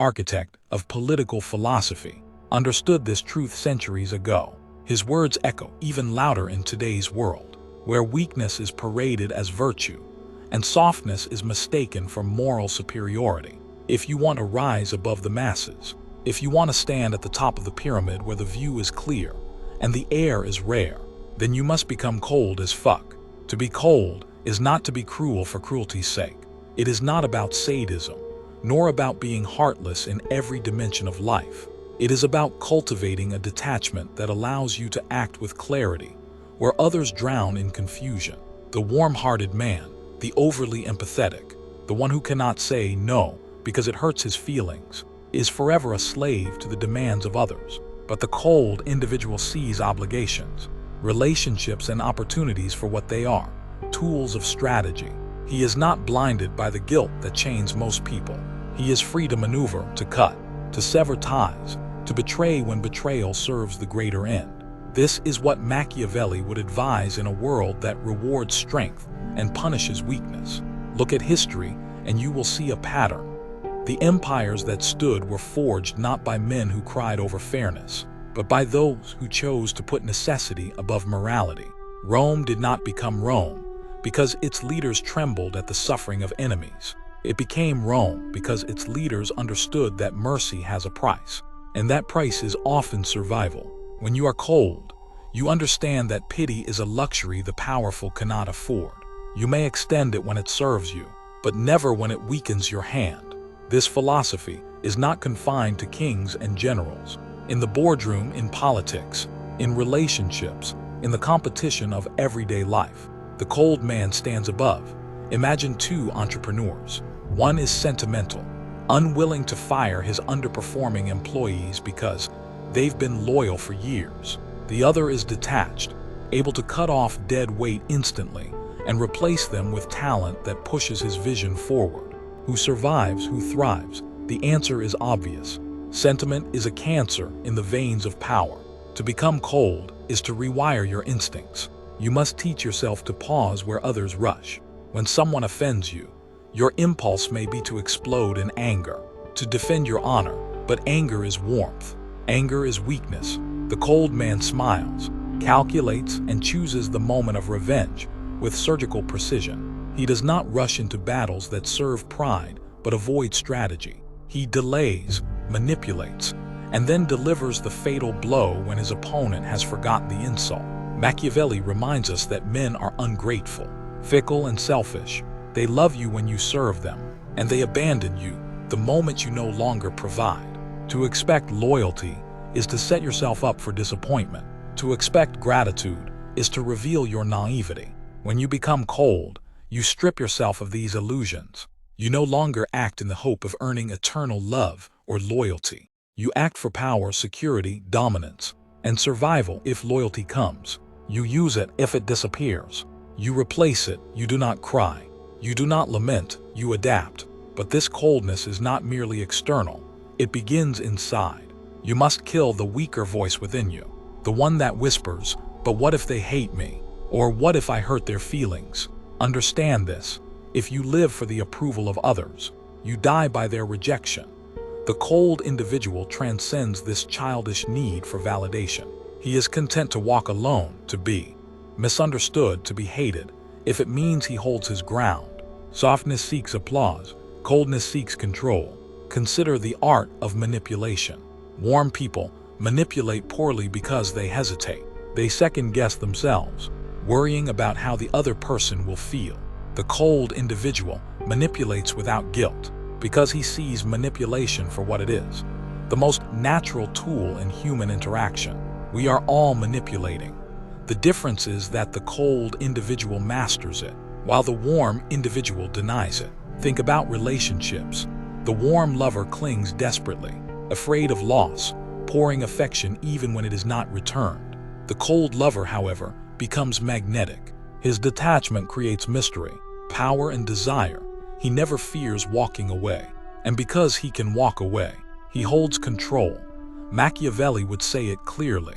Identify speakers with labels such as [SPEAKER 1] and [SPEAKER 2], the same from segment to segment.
[SPEAKER 1] architect of political philosophy, understood this truth centuries ago. His words echo even louder in today's world, where weakness is paraded as virtue and softness is mistaken for moral superiority. If you want to rise above the masses, if you want to stand at the top of the pyramid where the view is clear and the air is rare, then you must become cold as fuck. To be cold is not to be cruel for cruelty's sake. It is not about sadism, nor about being heartless in every dimension of life. It is about cultivating a detachment that allows you to act with clarity, where others drown in confusion. The warm-hearted man, the overly empathetic, the one who cannot say no because it hurts his feelings, is forever a slave to the demands of others. But the cold individual sees obligations, relationships, and opportunities for what they are, tools of strategy. He is not blinded by the guilt that chains most people. He is free to maneuver, to cut, to sever ties, to betray when betrayal serves the greater end. This is what Machiavelli would advise in a world that rewards strength and punishes weakness. Look at history and you will see a pattern. The empires that stood were forged not by men who cried over fairness, but by those who chose to put necessity above morality. Rome did not become Rome because its leaders trembled at the suffering of enemies. It became Rome because its leaders understood that mercy has a price, and that price is often survival. When you are cold, you understand that pity is a luxury the powerful cannot afford. You may extend it when it serves you, but never when it weakens your hand. This philosophy is not confined to kings and generals. In the boardroom, in politics, in relationships, in the competition of everyday life, the cold man stands above. Imagine two entrepreneurs. One is sentimental, unwilling to fire his underperforming employees because they've been loyal for years. The other is detached, able to cut off dead weight instantly and replace them with talent that pushes his vision forward. Who survives, who thrives? The answer is obvious. Sentiment is a cancer in the veins of power. To become cold is to rewire your instincts. You must teach yourself to pause where others rush. When someone offends you, your impulse may be to explode in anger, to defend your honor, but anger is warmth. Anger is weakness. The cold man smiles, calculates, and chooses the moment of revenge with surgical precision. He does not rush into battles that serve pride but avoid strategy. He delays, manipulates, and then delivers the fatal blow when his opponent has forgotten the insult. Machiavelli reminds us that men are ungrateful, fickle, and selfish. They love you when you serve them, and they abandon you the moment you no longer provide. To expect loyalty is to set yourself up for disappointment. To expect gratitude is to reveal your naivety. When you become cold, you strip yourself of these illusions. You no longer act in the hope of earning eternal love or loyalty. You act for power, security, dominance, and survival if loyalty comes. You use it if it disappears. You replace it. You do not cry. You do not lament. You adapt. But this coldness is not merely external. It begins inside. You must kill the weaker voice within you, the one that whispers, "But what if they hate me?" Or "What if I hurt their feelings?" Understand this. If you live for the approval of others, you die by their rejection. The cold individual transcends this childish need for validation. He is content to walk alone, to be misunderstood, to be hated, if it means he holds his ground. Softness seeks applause. Coldness seeks control. Consider the art of manipulation. Warm people manipulate poorly because they hesitate. They second-guess themselves, worrying about how the other person will feel. The cold individual manipulates without guilt because he sees manipulation for what it is, the most natural tool in human interaction. We are all manipulating. The difference is that the cold individual masters it, while the warm individual denies it. Think about relationships. The warm lover clings desperately, afraid of loss, pouring affection even when it is not returned. The cold lover, however, becomes magnetic. His detachment creates mystery, power, and desire. He never fears walking away. And because he can walk away, he holds control. Machiavelli would say it clearly.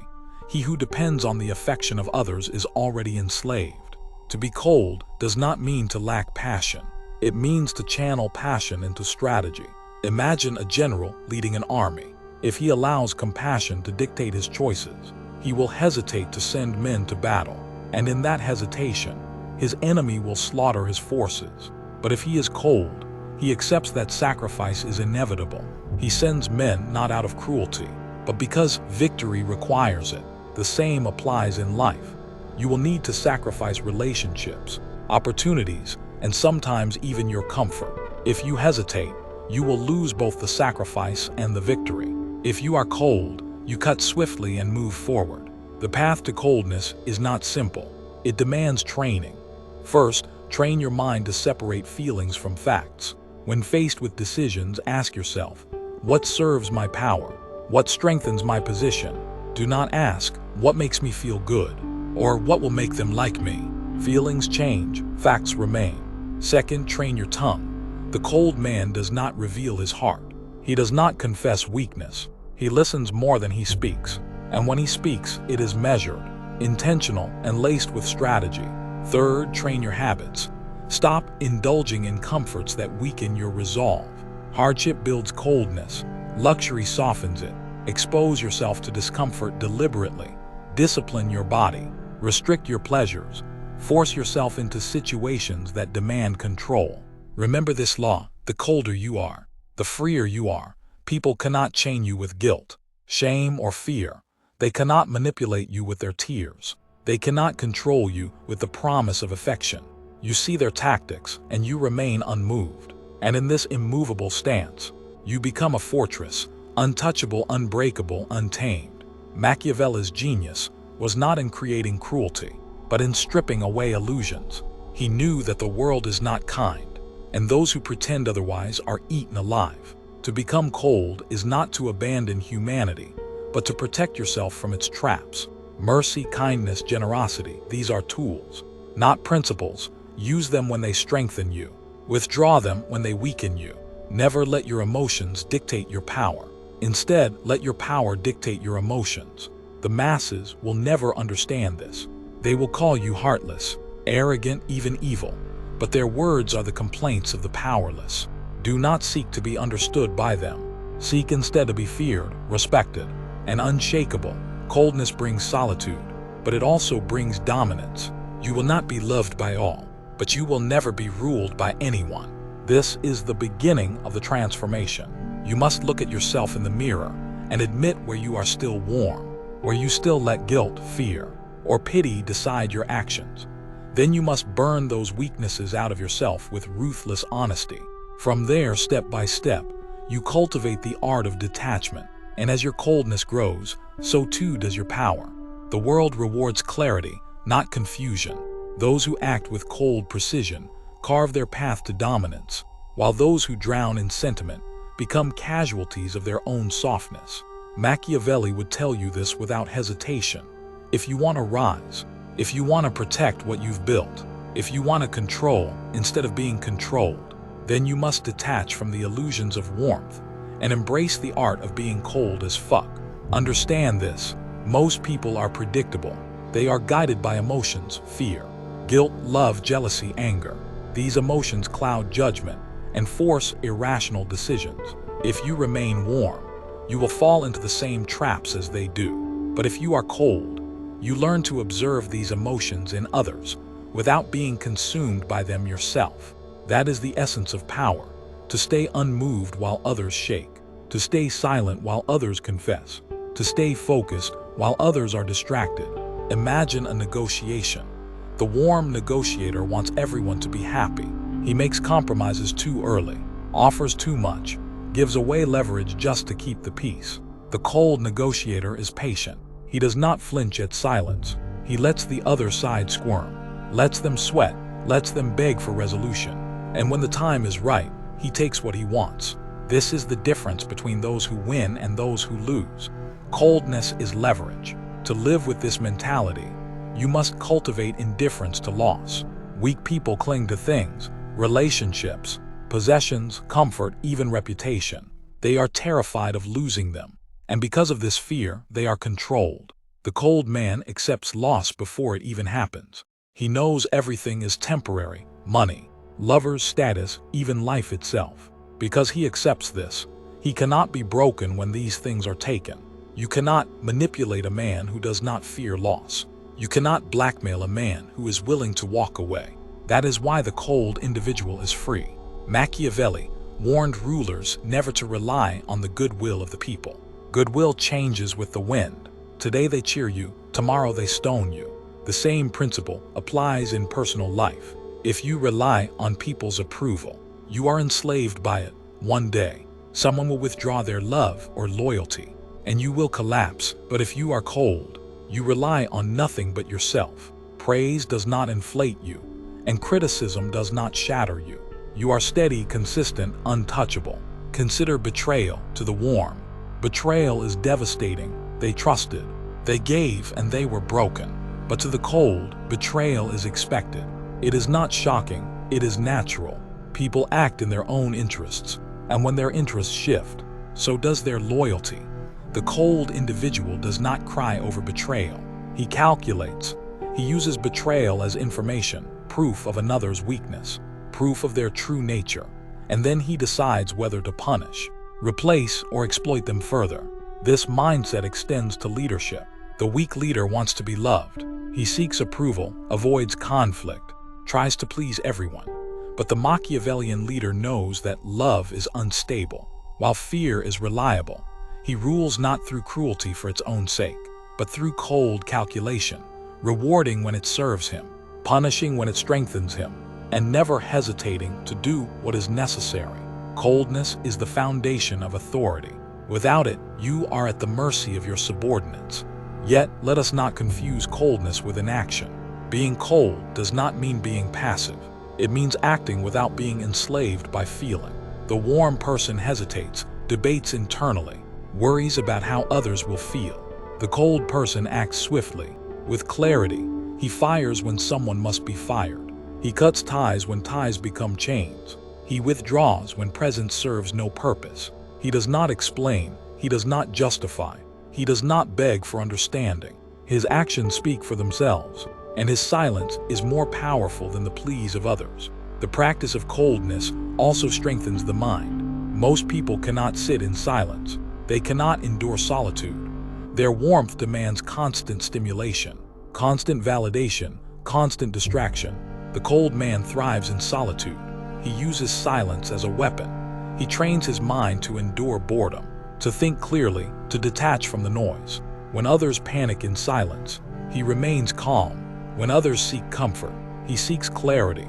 [SPEAKER 1] He who depends on the affection of others is already enslaved. To be cold does not mean to lack passion. It means to channel passion into strategy. Imagine a general leading an army. If he allows compassion to dictate his choices, he will hesitate to send men to battle, and in that hesitation, his enemy will slaughter his forces. But if he is cold, he accepts that sacrifice is inevitable. He sends men not out of cruelty, but because victory requires it. The same applies in life. You will need to sacrifice relationships, opportunities, and sometimes even your comfort. If you hesitate, you will lose both the sacrifice and the victory. If you are cold, you cut swiftly and move forward. The path to coldness is not simple. It demands training. First, train your mind to separate feelings from facts. When faced with decisions, ask yourself, what serves my power? What strengthens my position? Do not ask, what makes me feel good? Or what will make them like me? Feelings change, facts remain. Second, train your tongue. The cold man does not reveal his heart. He does not confess weakness. He listens more than he speaks. And when he speaks, it is measured, intentional, and laced with strategy. Third, train your habits. Stop indulging in comforts that weaken your resolve. Hardship builds coldness. Luxury softens it. Expose yourself to discomfort deliberately. Discipline your body. Restrict your pleasures. Force yourself into situations that demand control. Remember this law: the colder you are, the freer you are. People cannot chain you with guilt, shame, or fear. They cannot manipulate you with their tears. They cannot control you with the promise of affection. You see their tactics, and you remain unmoved. And in this immovable stance, you become a fortress, untouchable, unbreakable, untamed. Machiavelli's genius was not in creating cruelty, but in stripping away illusions. He knew that the world is not kind, and those who pretend otherwise are eaten alive. To become cold is not to abandon humanity, but to protect yourself from its traps. Mercy, kindness, generosity, these are tools, not principles. Use them when they strengthen you. Withdraw them when they weaken you. Never let your emotions dictate your power. Instead, let your power dictate your emotions. The masses will never understand this. They will call you heartless, arrogant, even evil. But their words are the complaints of the powerless. Do not seek to be understood by them. Seek instead to be feared, respected, and unshakable. Coldness brings solitude, but it also brings dominance. You will not be loved by all, but you will never be ruled by anyone. This is the beginning of the transformation. You must look at yourself in the mirror and admit where you are still warm, where you still let guilt, fear, or pity decide your actions. Then you must burn those weaknesses out of yourself with ruthless honesty. From there, step by step, you cultivate the art of detachment. And as your coldness grows, so too does your power. The world rewards clarity, not confusion. Those who act with cold precision carve their path to dominance, while those who drown in sentiment become casualties of their own softness. Machiavelli would tell you this without hesitation. If you want to rise, if you want to protect what you've built, if you want to control instead of being controlled, then you must detach from the illusions of warmth and embrace the art of being cold as fuck. Understand this: most people are predictable. They are guided by emotions, fear, guilt, love, jealousy, anger. These emotions cloud judgment and force irrational decisions. If you remain warm, you will fall into the same traps as they do. But if you are cold, you learn to observe these emotions in others without being consumed by them yourself. That is the essence of power: to stay unmoved while others shake, to stay silent while others confess, to stay focused while others are distracted. Imagine a negotiation. The warm negotiator wants everyone to be happy. He makes compromises too early, offers too much, gives away leverage just to keep the peace. The cold negotiator is patient. He does not flinch at silence. He lets the other side squirm, lets them sweat, lets them beg for resolution. And when the time is right, he takes what he wants. This is the difference between those who win and those who lose. Coldness is leverage. To live with this mentality, you must cultivate indifference to loss. Weak people cling to things, relationships, possessions, comfort, even reputation. They are terrified of losing them. And because of this fear, they are controlled. The cold man accepts loss before it even happens. He knows everything is temporary: money, lovers, status, even life itself. Because he accepts this, he cannot be broken when these things are taken. You cannot manipulate a man who does not fear loss. You cannot blackmail a man who is willing to walk away. That is why the cold individual is free. Machiavelli warned rulers never to rely on the goodwill of the people. Goodwill changes with the wind. Today they cheer you, tomorrow they stone you. The same principle applies in personal life. If you rely on people's approval, you are enslaved by it. One day, someone will withdraw their love or loyalty, and you will collapse. But if you are cold, you rely on nothing but yourself. Praise does not inflate you, and criticism does not shatter you. You are steady, consistent, untouchable. Consider betrayal to the warm. Betrayal is devastating. They trusted, they gave, and they were broken. But to the cold, betrayal is expected. It is not shocking, it is natural. People act in their own interests, and when their interests shift, so does their loyalty. The cold individual does not cry over betrayal. He calculates. He uses betrayal as information, proof of another's weakness, proof of their true nature, and then he decides whether to punish, replace, or exploit them further. This mindset extends to leadership. The weak leader wants to be loved. He seeks approval, avoids conflict, tries to please everyone. But the Machiavellian leader knows that love is unstable, while fear is reliable. He rules not through cruelty for its own sake, but through cold calculation, rewarding when it serves him, punishing when it strengthens him, and never hesitating to do what is necessary. Coldness is the foundation of authority. Without it, you are at the mercy of your subordinates. Yet, let us not confuse coldness with inaction. Being cold does not mean being passive. It means acting without being enslaved by feeling. The warm person hesitates, debates internally, worries about how others will feel. The cold person acts swiftly, with clarity. He fires when someone must be fired. He cuts ties when ties become chains. He withdraws when presence serves no purpose. He does not explain. He does not justify. He does not beg for understanding. His actions speak for themselves, and his silence is more powerful than the pleas of others. The practice of coldness also strengthens the mind. Most people cannot sit in silence. They cannot endure solitude. Their warmth demands constant stimulation, constant validation, constant distraction. The cold man thrives in solitude. He uses silence as a weapon. He trains his mind to endure boredom, to think clearly, to detach from the noise. When others panic in silence, he remains calm. When others seek comfort, he seeks clarity.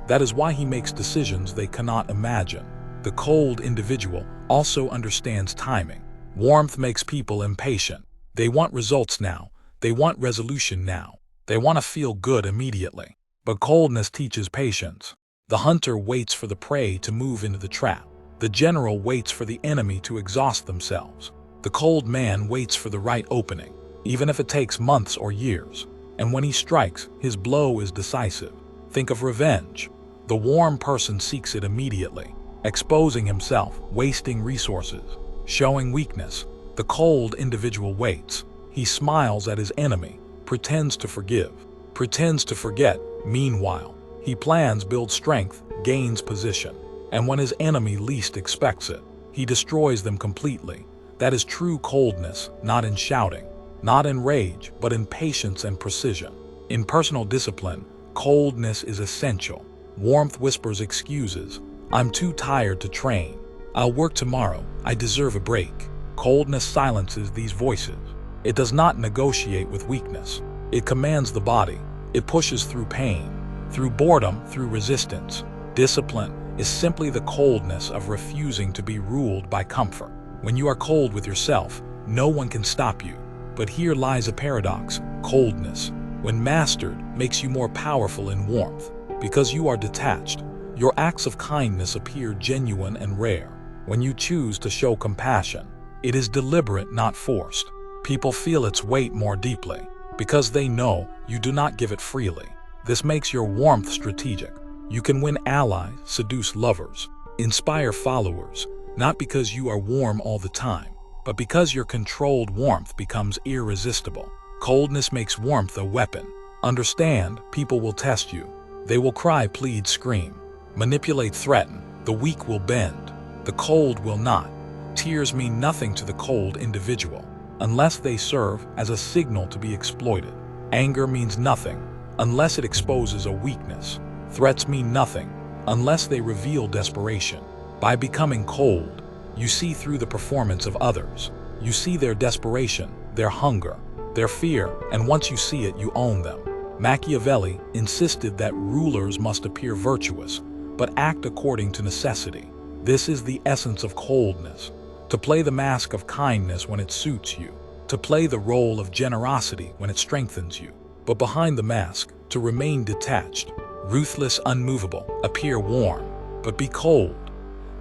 [SPEAKER 1] That is why he makes decisions they cannot imagine. The cold individual also understands timing. Warmth makes people impatient. They want results now. They want resolution now. They want to feel good immediately. But coldness teaches patience. The hunter waits for the prey to move into the trap. The general waits for the enemy to exhaust themselves. The cold man waits for the right opening, even if it takes months or years. And when he strikes, his blow is decisive. Think of revenge. The warm person seeks it immediately, exposing himself, wasting resources, showing weakness. The cold individual waits. He smiles at his enemy, pretends to forgive, pretends to forget. Meanwhile, he plans, builds strength, gains position. And when his enemy least expects it, he destroys them completely. That is true coldness, not in shouting, not in rage, but in patience and precision. In personal discipline, coldness is essential. Warmth whispers excuses. I'm too tired to train. I'll work tomorrow. I deserve a break. Coldness silences these voices. It does not negotiate with weakness. It commands the body. It pushes through pain, through boredom, through resistance. Discipline is simply the coldness of refusing to be ruled by comfort. When you are cold with yourself, no one can stop you. But here lies a paradox. Coldness, when mastered, makes you more powerful in warmth. Because you are detached, your acts of kindness appear genuine and rare. When you choose to show compassion, it is deliberate, not forced. People feel its weight more deeply, because they know you do not give it freely. This makes your warmth strategic. You can win allies, seduce lovers, inspire followers, not because you are warm all the time, but because your controlled warmth becomes irresistible. Coldness makes warmth a weapon. Understand, people will test you. They will cry, plead, scream, manipulate, threaten. The weak will bend. The cold will not. Tears mean nothing to the cold individual, unless they serve as a signal to be exploited. Anger means nothing, unless it exposes a weakness. Threats mean nothing, unless they reveal desperation. By becoming cold, you see through the performance of others. You see their desperation, their hunger, their fear, and once you see it, you own them. Machiavelli insisted that rulers must appear virtuous, but act according to necessity. This is the essence of coldness. To play the mask of kindness when it suits you, to play the role of generosity when it strengthens you, but behind the mask, to remain detached, ruthless, unmovable, appear warm, but be cold.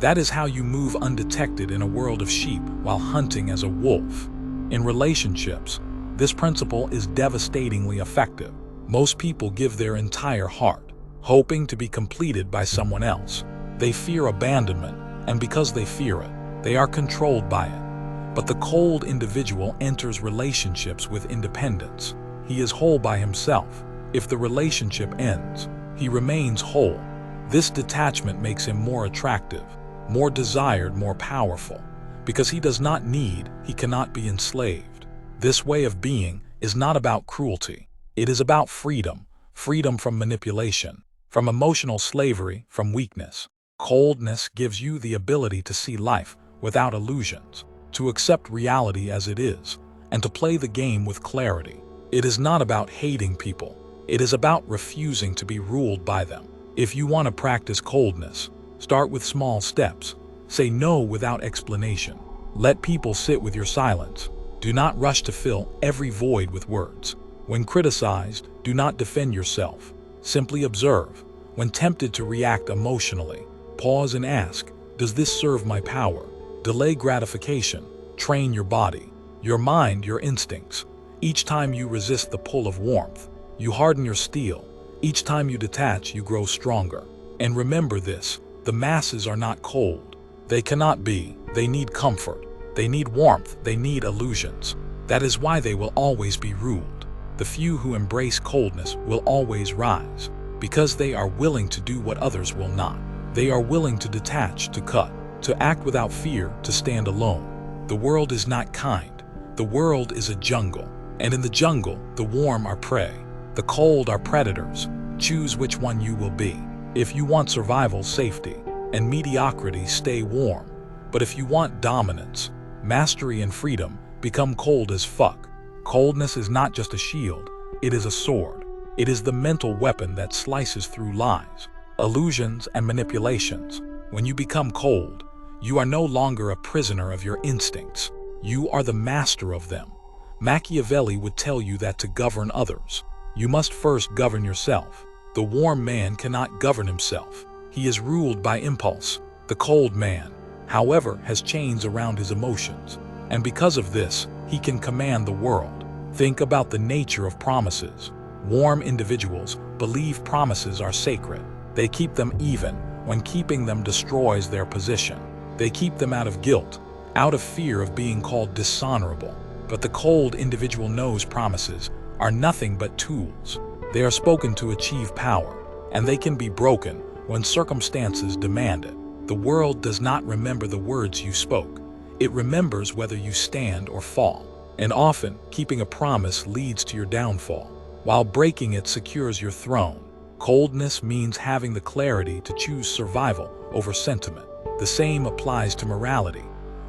[SPEAKER 1] That is how you move undetected in a world of sheep while hunting as a wolf. In relationships, this principle is devastatingly effective. Most people give their entire heart, hoping to be completed by someone else. They fear abandonment, and because they fear it, they are controlled by it. But the cold individual enters relationships with independence. He is whole by himself. If the relationship ends, he remains whole. This detachment makes him more attractive, more desired, more powerful. Because he does not need, he cannot be enslaved. This way of being is not about cruelty. It is about freedom, freedom from manipulation, from emotional slavery, from weakness. Coldness gives you the ability to see life without illusions, to accept reality as it is, and to play the game with clarity. It is not about hating people. It is about refusing to be ruled by them. If you want to practice coldness, start with small steps. Say no without explanation. Let people sit with your silence. Do not rush to fill every void with words. When criticized, do not defend yourself. Simply observe. When tempted to react emotionally, pause and ask, does this serve my power? Delay gratification. Train your body, your mind, your instincts. Each time you resist the pull of warmth, you harden your steel. Each time you detach, you grow stronger. And remember this, the masses are not cold. They cannot be. They need comfort. They need warmth. They need illusions. That is why they will always be ruled. The few who embrace coldness will always rise, because they are willing to do what others will not. They are willing to detach, to cut, to act without fear, to stand alone. The world is not kind. The world is a jungle. And in the jungle, the warm are prey. The cold are predators. Choose which one you will be. If you want survival, safety, and mediocrity, stay warm. But if you want dominance, mastery, and freedom, become cold as fuck. Coldness is not just a shield, it is a sword. It is the mental weapon that slices through lies, illusions, and manipulations. When you become cold, you are no longer a prisoner of your instincts. You are the master of them. Machiavelli would tell you that to govern others, you must first govern yourself. The warm man cannot govern himself. He is ruled by impulse. The cold man, however, has chains around his emotions, and because of this, he can command the world. Think about the nature of promises. Warm individuals believe promises are sacred. They keep them even when keeping them destroys their position. They keep them out of guilt, out of fear of being called dishonorable. But the cold individual knows promises are nothing but tools. They are spoken to achieve power, and they can be broken when circumstances demand it. The world does not remember the words you spoke. It remembers whether you stand or fall. And often, keeping a promise leads to your downfall, while breaking it secures your throne. Coldness means having the clarity to choose survival over sentiment. The same applies to morality.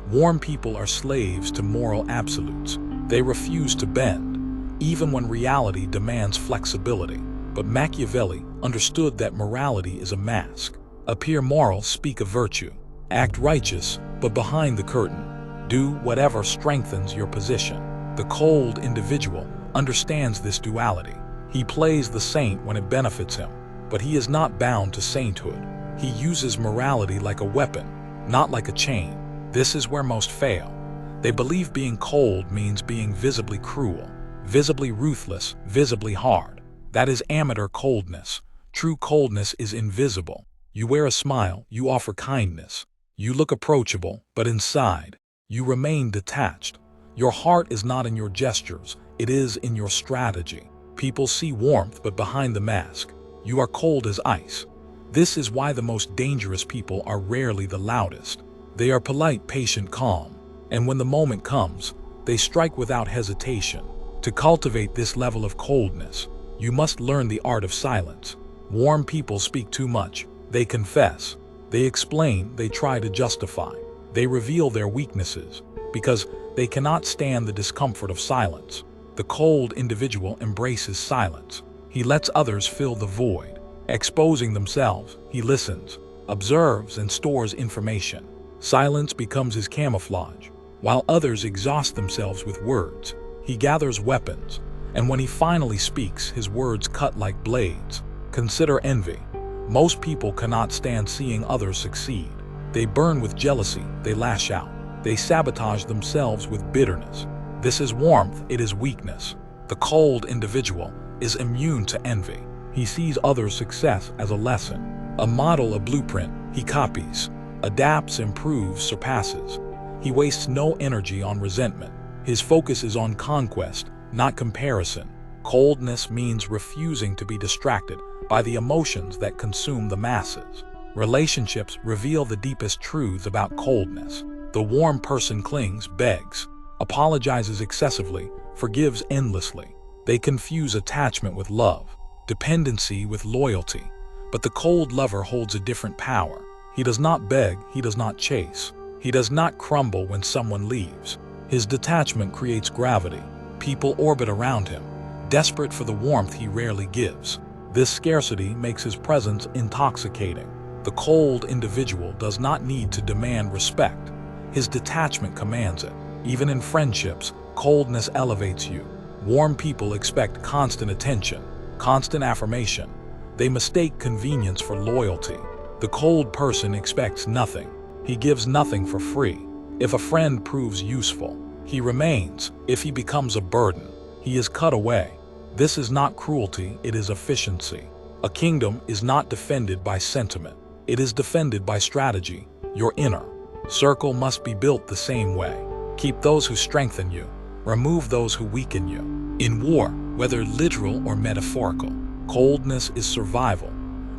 [SPEAKER 1] Warm people are slaves to moral absolutes. They refuse to bend, even when reality demands flexibility. But Machiavelli understood that morality is a mask. Appear moral, speak of virtue. Act righteous, but behind the curtain, do whatever strengthens your position. The cold individual understands this duality. He plays the saint when it benefits him, but he is not bound to sainthood. He uses morality like a weapon, not like a chain. This is where most fail. They believe being cold means being visibly cruel, visibly ruthless, visibly hard. That is amateur coldness. True coldness is invisible. You wear a smile, you offer kindness. You look approachable, but inside, you remain detached. Your heart is not in your gestures, it is in your strategy. People see warmth, but behind the mask, you are cold as ice. This is why the most dangerous people are rarely the loudest. They are polite, patient, calm, and when the moment comes, they strike without hesitation. To cultivate this level of coldness, you must learn the art of silence. Warm people speak too much. They confess. They explain. They try to justify. They reveal their weaknesses because they cannot stand the discomfort of silence. The cold individual embraces silence. He lets others fill the void. Exposing themselves, he listens, observes, and stores information. Silence becomes his camouflage. While others exhaust themselves with words, he gathers weapons, and when he finally speaks, his words cut like blades. Consider envy. Most people cannot stand seeing others succeed. They burn with jealousy, they lash out, they sabotage themselves with bitterness. This is warmth, it is weakness. The cold individual is immune to envy. He sees others' success as a lesson, a model, a blueprint. He copies, adapts, improves, surpasses. He wastes no energy on resentment. His focus is on conquest, not comparison. Coldness means refusing to be distracted by the emotions that consume the masses. Relationships reveal the deepest truths about coldness. The warm person clings, begs, apologizes excessively, forgives endlessly. They confuse attachment with love, dependency with loyalty. But the cold lover holds a different power. He does not beg, he does not chase. He does not crumble when someone leaves. His detachment creates gravity. People orbit around him, desperate for the warmth he rarely gives. This scarcity makes his presence intoxicating. The cold individual does not need to demand respect. His detachment commands it. Even in friendships, coldness elevates you. Warm people expect constant attention, constant affirmation. They mistake convenience for loyalty. The cold person expects nothing. He gives nothing for free. If a friend proves useful, he remains. If he becomes a burden, he is cut away. This is not cruelty, it is efficiency. A kingdom is not defended by sentiment. It is defended by strategy. Your inner circle must be built the same way. Keep those who strengthen you. Remove those who weaken you. In war, whether literal or metaphorical, coldness is survival.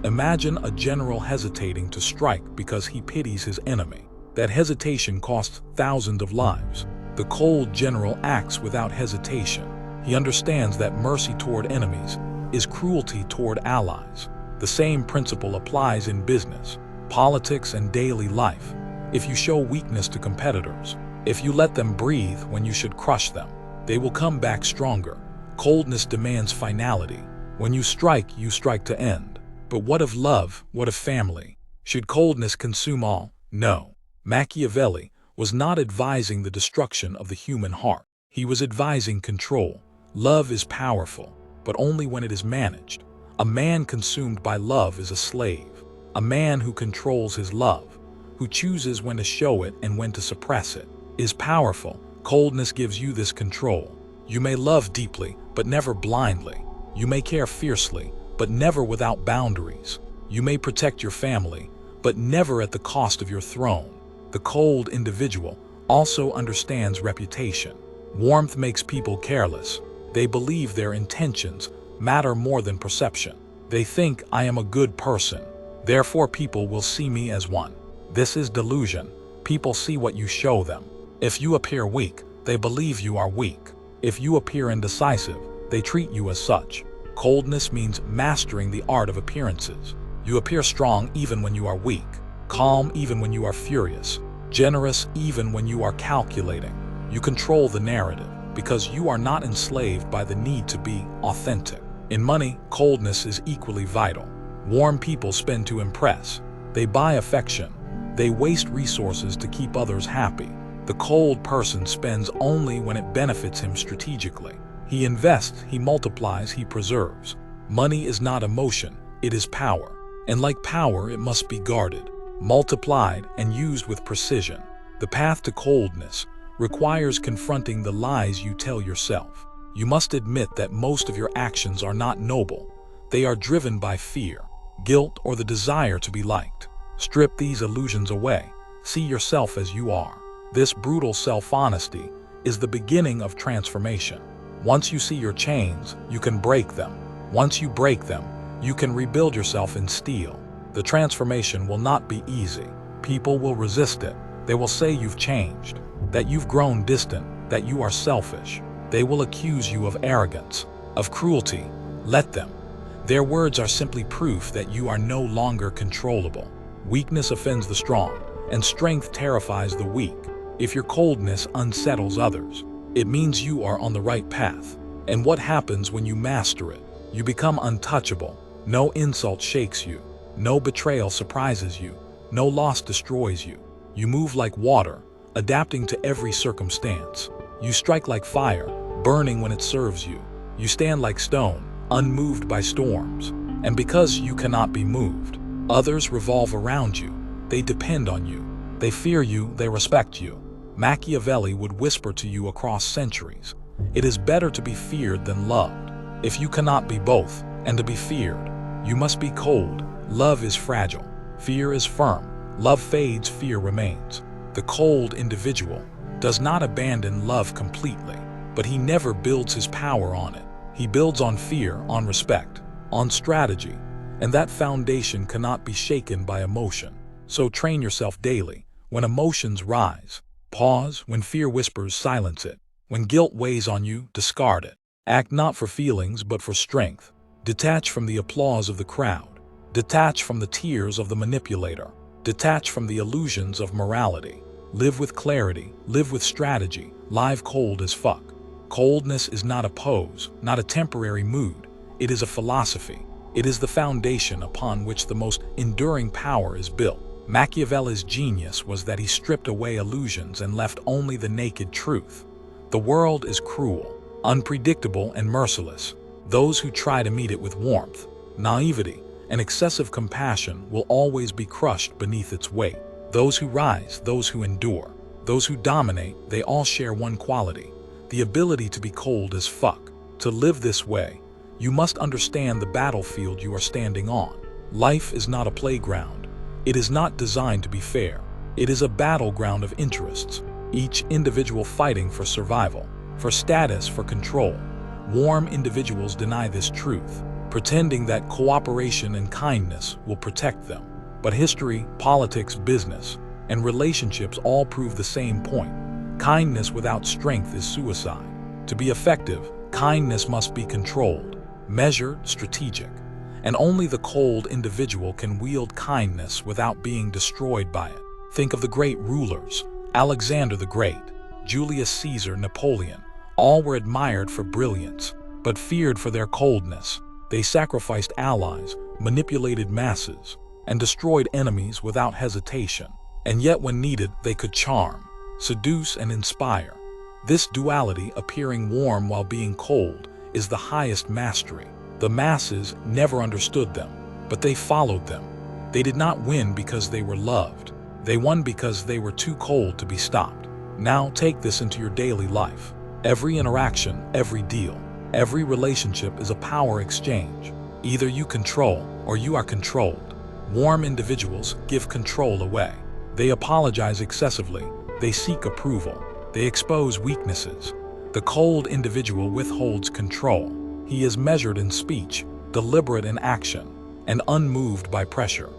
[SPEAKER 1] Imagine a general hesitating to strike because he pities his enemy. That hesitation costs thousands of lives. The cold general acts without hesitation. He understands that mercy toward enemies is cruelty toward allies. The same principle applies in business, politics, and daily life. If you show weakness to competitors, if you let them breathe when you should crush them, they will come back stronger. Coldness demands finality. When you strike to end. But what of love? What of family? Should coldness consume all? No. Machiavelli was not advising the destruction of the human heart. He was advising control. Love is powerful, but only when it is managed. A man consumed by love is a slave. A man who controls his love, who chooses when to show it and when to suppress it, is powerful. Coldness gives you this control. You may love deeply, but never blindly. You may care fiercely, but never without boundaries. You may protect your family, but never at the cost of your throne. The cold individual also understands reputation. Warmth makes people careless. They believe their intentions matter more than perception. They think, I am a good person, therefore people will see me as one. This is delusion. People see what you show them. If you appear weak, they believe you are weak. If you appear indecisive, they treat you as such. Coldness means mastering the art of appearances. You appear strong even when you are weak, calm even when you are furious, generous even when you are calculating. You control the narrative because you are not enslaved by the need to be authentic. In money, coldness is equally vital. Warm people spend to impress. They buy affection. They waste resources to keep others happy. The cold person spends only when it benefits him strategically. He invests, he multiplies, he preserves. Money is not emotion, it is power. And like power, it must be guarded, multiplied, and used with precision. The path to coldness requires confronting the lies you tell yourself. You must admit that most of your actions are not noble. They are driven by fear, guilt, or the desire to be liked. Strip these illusions away. See yourself as you are. This brutal self-honesty is the beginning of transformation. Once you see your chains, you can break them. Once you break them, you can rebuild yourself in steel. The transformation will not be easy. People will resist it. They will say you've changed, that you've grown distant, that you are selfish. They will accuse you of arrogance, of cruelty. Let them. Their words are simply proof that you are no longer controllable. Weakness offends the strong, and strength terrifies the weak. If your coldness unsettles others, it means you are on the right path. And what happens when you master it? You become untouchable. No insult shakes you. No betrayal surprises you. No loss destroys you. You move like water, adapting to every circumstance. You strike like fire, burning when it serves you. You stand like stone, unmoved by storms. And because you cannot be moved, others revolve around you. They depend on you. They fear you, they respect you. Machiavelli would whisper to you across centuries, "It is better to be feared than loved." If you cannot be both, and to be feared, you must be cold. Love is fragile. Fear is firm. Love fades, fear remains. The cold individual does not abandon love completely, but he never builds his power on it. He builds on fear, on respect, on strategy, and that foundation cannot be shaken by emotion. So train yourself daily. When emotions rise, pause. When fear whispers, silence it. When guilt weighs on you, discard it. Act not for feelings, but for strength. Detach from the applause of the crowd. Detach from the tears of the manipulator. Detach from the illusions of morality. Live with clarity, live with strategy, live cold as fuck. Coldness is not a pose, not a temporary mood. It is a philosophy. It is the foundation upon which the most enduring power is built. Machiavelli's genius was that he stripped away illusions and left only the naked truth. The world is cruel, unpredictable, and merciless. Those who try to meet it with warmth, naivety, and excessive compassion will always be crushed beneath its weight. Those who rise, those who endure, those who dominate, they all share one quality: the ability to be cold as fuck. To live this way, you must understand the battlefield you are standing on. Life is not a playground. It is not designed to be fair. It is a battleground of interests, each individual fighting for survival, for status, for control. Warm individuals deny this truth, pretending that cooperation and kindness will protect them. But history, politics, business, and relationships all prove the same point. Kindness without strength is suicide. To be effective, kindness must be controlled, measured, strategic. And only the cold individual can wield kindness without being destroyed by it. Think of the great rulers: Alexander the Great, Julius Caesar, Napoleon. All were admired for brilliance, but feared for their coldness. They sacrificed allies, manipulated masses, and destroyed enemies without hesitation. And yet when needed, they could charm, seduce, and inspire. This duality, appearing warm while being cold, is the highest mastery. The masses never understood them, but they followed them. They did not win because they were loved. They won because they were too cold to be stopped. Now take this into your daily life. Every interaction, every deal, every relationship is a power exchange. Either you control or you are controlled. Warm individuals give control away. They apologize excessively. They seek approval. They expose weaknesses. The cold individual withholds control. He is measured in speech, deliberate in action, and unmoved by pressure.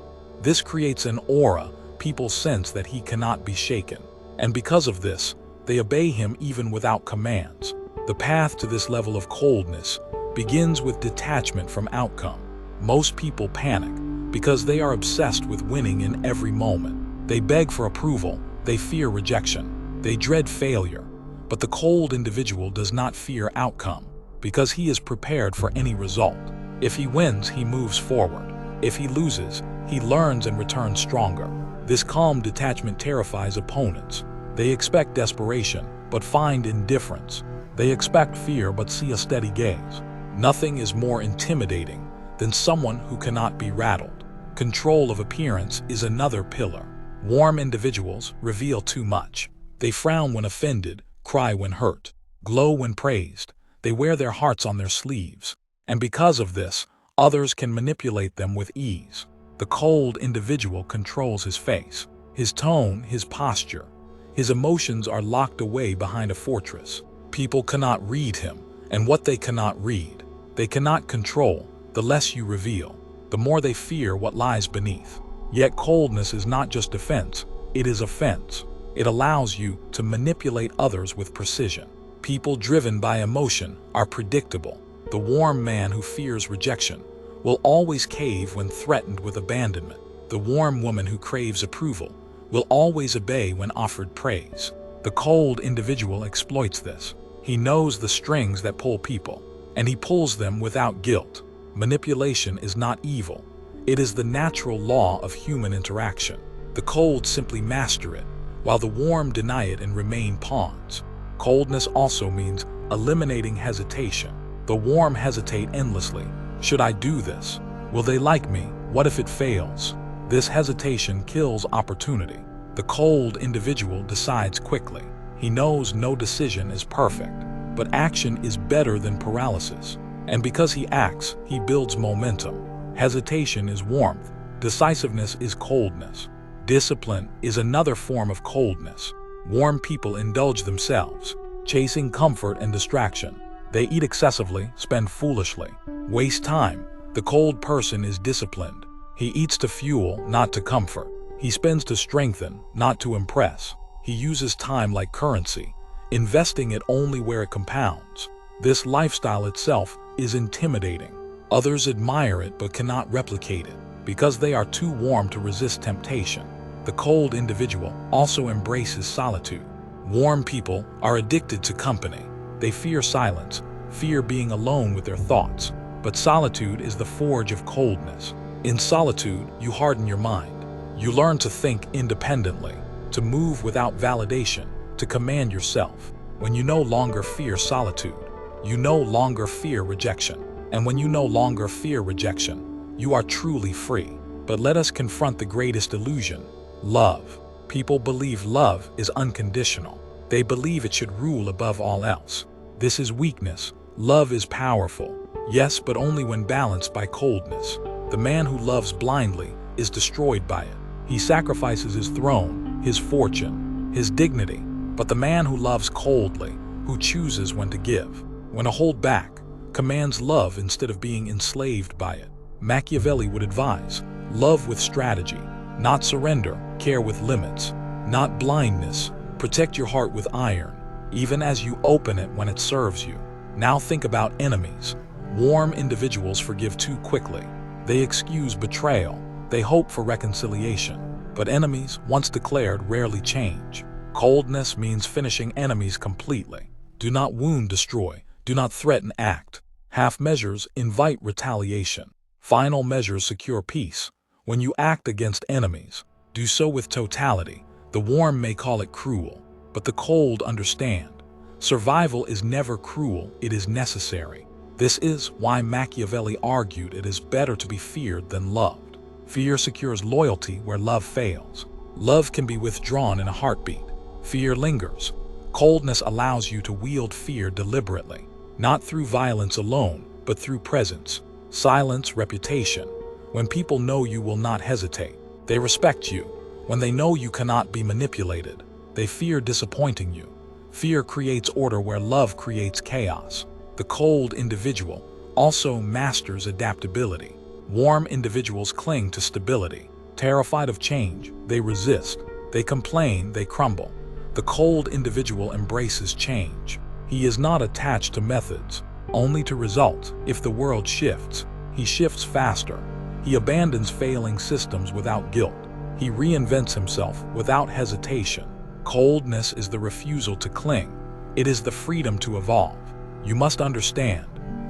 [SPEAKER 1] This creates an aura. People sense that he cannot be shaken. And because of this, they obey him even without commands. The path to this level of coldness begins with detachment from outcome. Most people panic because they are obsessed with winning in every moment. They beg for approval. They fear rejection. They dread failure. But the cold individual does not fear outcome, because he is prepared for any result. If he wins, he moves forward. If he loses, he learns and returns stronger. This calm detachment terrifies opponents. They expect desperation, but find indifference. They expect fear, but see a steady gaze. Nothing is more intimidating than someone who cannot be rattled. Control of appearance is another pillar. Warm individuals reveal too much. They frown when offended, cry when hurt, glow when praised. They wear their hearts on their sleeves. And because of this, others can manipulate them with ease. The cold individual controls his face, his tone, his posture. His emotions are locked away behind a fortress. People cannot read him, and what they cannot read, they cannot control. The less you reveal, the more they fear what lies beneath. Yet coldness is not just defense, it is offense. It allows you to manipulate others with precision. People driven by emotion are predictable. The warm man who fears rejection will always cave when threatened with abandonment. The warm woman who craves approval will always obey when offered praise. The cold individual exploits this. He knows the strings that pull people, and he pulls them without guilt. Manipulation is not evil. It is the natural law of human interaction. The cold simply master it, while the warm deny it and remain pawns. Coldness also means eliminating hesitation. The warm hesitate endlessly. Should I do this? Will they like me? What if it fails? This hesitation kills opportunity. The cold individual decides quickly. He knows no decision is perfect, but action is better than paralysis. And because he acts, he builds momentum. Hesitation is warmth. Decisiveness is coldness. Discipline is another form of coldness. Warm people indulge themselves, chasing comfort and distraction. They eat excessively, spend foolishly, waste time. The cold person is disciplined. He eats to fuel, not to comfort. He spends to strengthen, not to impress. He uses time like currency, investing it only where it compounds. This lifestyle itself is intimidating. Others admire it but cannot replicate it because they are too warm to resist temptation. The cold individual also embraces solitude. Warm people are addicted to company. They fear silence, fear being alone with their thoughts. But solitude is the forge of coldness. In solitude, you harden your mind. You learn to think independently, to move without validation, to command yourself. When you no longer fear solitude, you no longer fear rejection. And when you no longer fear rejection, you are truly free. But let us confront the greatest illusion: love. People believe love is unconditional. They believe it should rule above all else. This is weakness. Love is powerful. Yes, but only when balanced by coldness. The man who loves blindly is destroyed by it. He sacrifices his throne, his fortune, his dignity. But the man who loves coldly, who chooses when to give, when to hold back, commands love instead of being enslaved by it. Machiavelli would advise, love with strategy, not surrender, care with limits, not blindness. Protect your heart with iron, even as you open it when it serves you. Now think about enemies. Warm individuals forgive too quickly. They excuse betrayal. They hope for reconciliation. But enemies, once declared, rarely change. Coldness means finishing enemies completely. Do not wound, destroy. Do not threaten, act. Half measures invite retaliation. Final measures secure peace. When you act against enemies, do so with totality. The warm may call it cruel, but the cold understand. Survival is never cruel, it is necessary. This is why Machiavelli argued it is better to be feared than loved. Fear secures loyalty where love fails. Love can be withdrawn in a heartbeat. Fear lingers. Coldness allows you to wield fear deliberately, not through violence alone, but through presence, silence, reputation. When people know you will not hesitate, they respect you. When they know you cannot be manipulated, they fear disappointing you. Fear creates order where love creates chaos. The cold individual also masters adaptability. Warm individuals cling to stability. Terrified of change, they resist. They complain, they crumble. The cold individual embraces change. He is not attached to methods, only to results. If the world shifts, he shifts faster. He abandons failing systems without guilt. He reinvents himself without hesitation. Coldness is the refusal to cling. It is the freedom to evolve. You must understand,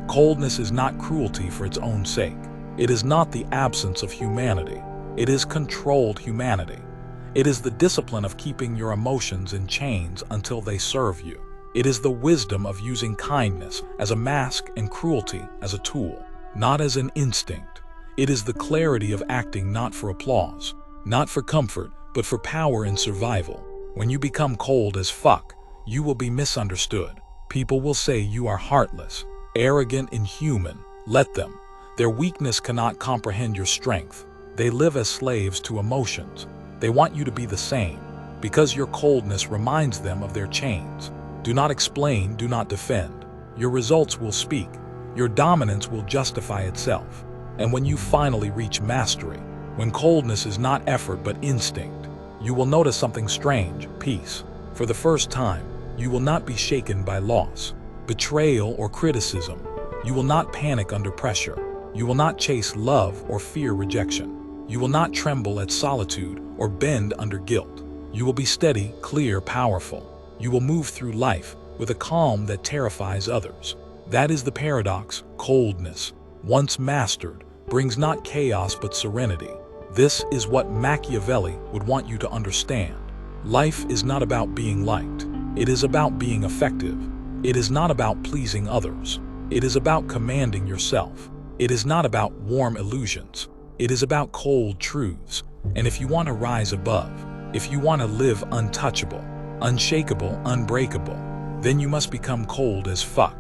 [SPEAKER 1] coldness is not cruelty for its own sake. It is not the absence of humanity. It is controlled humanity. It is the discipline of keeping your emotions in chains until they serve you. It is the wisdom of using kindness as a mask and cruelty as a tool, not as an instinct. It is the clarity of acting not for applause, not for comfort, but for power and survival. When you become cold as fuck, you will be misunderstood. People will say you are heartless, arrogant, inhuman. Let them. Their weakness cannot comprehend your strength. They live as slaves to emotions. They want you to be the same, because your coldness reminds them of their chains. Do not explain, do not defend. Your results will speak. Your dominance will justify itself. And when you finally reach mastery, when coldness is not effort but instinct, You will notice something strange: peace. For the first time, you will not be shaken by loss, betrayal, or criticism. You will not panic under pressure. You will not chase love or fear rejection. You will not tremble at solitude or bend under guilt. You will be steady, clear, powerful. You will move through life with a calm that terrifies others. That is the paradox. Coldness, once mastered, brings not chaos but serenity. This is what Machiavelli would want you to understand. Life is not about being liked. It is about being effective. It is not about pleasing others. It is about commanding yourself. It is not about warm illusions. It is about cold truths. And if you want to rise above, if you want to live untouchable, unshakable, unbreakable, then you must become cold as fuck.